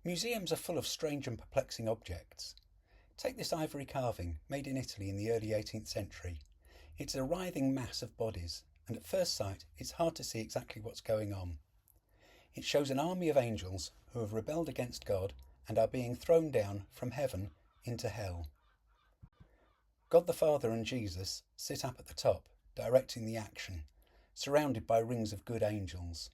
Museums are full of strange and perplexing objects. Take this ivory carving, made in Italy in the early 18th century. It's a writhing mass of bodies, and at first sight it's hard to see exactly what's going on. It shows an army of angels who have rebelled against God and are being thrown down from heaven into hell. God the Father and Jesus sit up at the top, directing the action, surrounded by rings of good angels.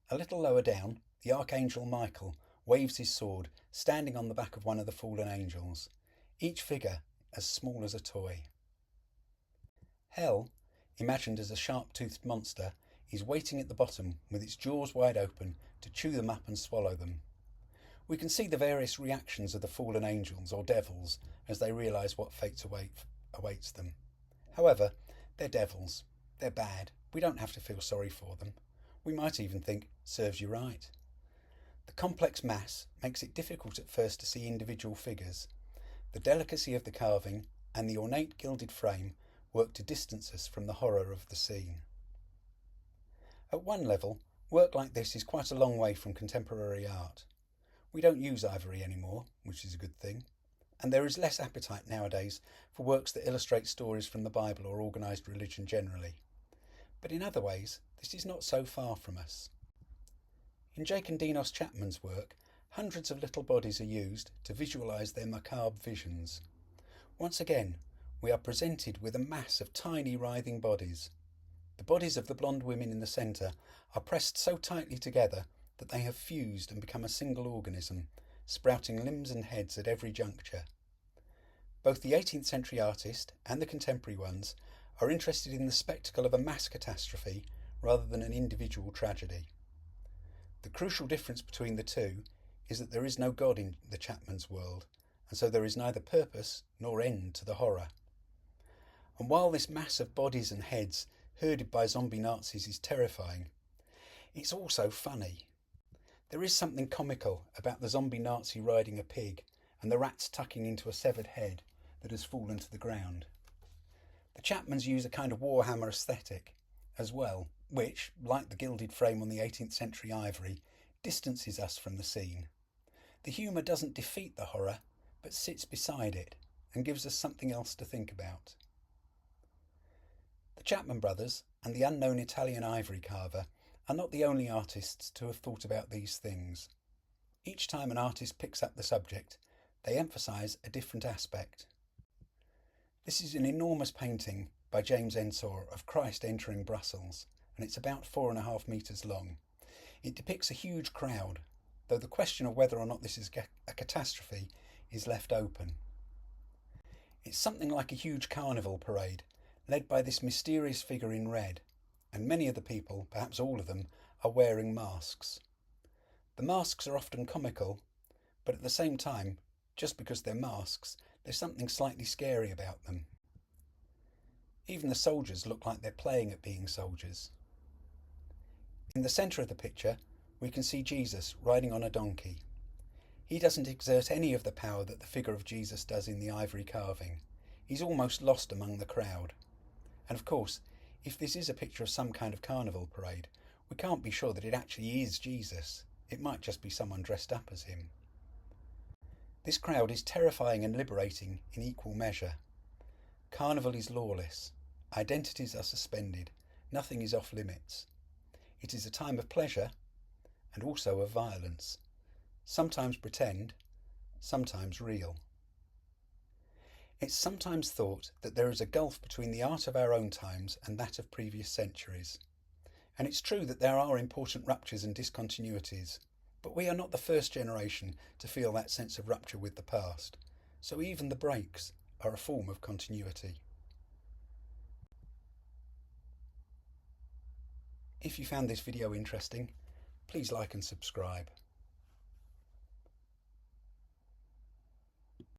A little lower down, the Archangel Michael waves his sword, standing on the back of one of the fallen angels, each figure as small as a toy. Hell, imagined as a sharp-toothed monster, is waiting at the bottom with its jaws wide open to chew them up and swallow them. We can see the various reactions of the fallen angels or devils as they realise what fate awaits them. However, they're devils. They're bad. We don't have to feel sorry for them. We might even think, serves you right. The complex mass makes it difficult at first to see individual figures. The delicacy of the carving and the ornate gilded frame work to distance us from the horror of the scene. At one level, work like this is quite a long way from contemporary art. We don't use ivory anymore, which is a good thing, and there is less appetite nowadays for works that illustrate stories from the Bible or organised religion generally. But in other ways, this is not so far from us. In Jake and Dinos Chapman's work, hundreds of little bodies are used to visualise their macabre visions. Once again, we are presented with a mass of tiny writhing bodies. The bodies of the blonde women in the centre are pressed so tightly together that they have fused and become a single organism, sprouting limbs and heads at every juncture. Both the 18th century artist and the contemporary ones are interested in the spectacle of a mass catastrophe rather than an individual tragedy. The crucial difference between the two is that there is no God in the Chapman's world, and so there is neither purpose nor end to the horror. And while this mass of bodies and heads herded by zombie Nazis is terrifying, it's also funny. There is something comical about the zombie Nazi riding a pig and the rats tucking into a severed head that has fallen to the ground. The Chapmans use a kind of Warhammer aesthetic as well, which, like the gilded frame on the 18th century ivory, distances us from the scene. The humour doesn't defeat the horror, but sits beside it and gives us something else to think about. The Chapman Brothers and the unknown Italian ivory carver are not the only artists to have thought about these things. Each time an artist picks up the subject, they emphasise a different aspect. This is an enormous painting by James Ensor of Christ entering Brussels, and it's about 4.5 metres long. It depicts a huge crowd, though the question of whether or not this is a catastrophe is left open. It's something like a huge carnival parade, led by this mysterious figure in red, and many of the people, perhaps all of them, are wearing masks. The masks are often comical, but at the same time, just because they're masks, there's something slightly scary about them. Even the soldiers look like they're playing at being soldiers. In the centre of the picture, we can see Jesus riding on a donkey. He doesn't exert any of the power that the figure of Jesus does in the ivory carving. He's almost lost among the crowd. And of course, if this is a picture of some kind of carnival parade, we can't be sure that it actually is Jesus. It might just be someone dressed up as him. This crowd is terrifying and liberating in equal measure. Carnival is lawless. Identities are suspended. Nothing is off limits. It is a time of pleasure and also of violence. Sometimes pretend, sometimes real. It's sometimes thought that there is a gulf between the art of our own times and that of previous centuries. And it's true that there are important ruptures and discontinuities, but we are not the first generation to feel that sense of rupture with the past, so even the breaks are a form of continuity. If you found this video interesting, please like and subscribe.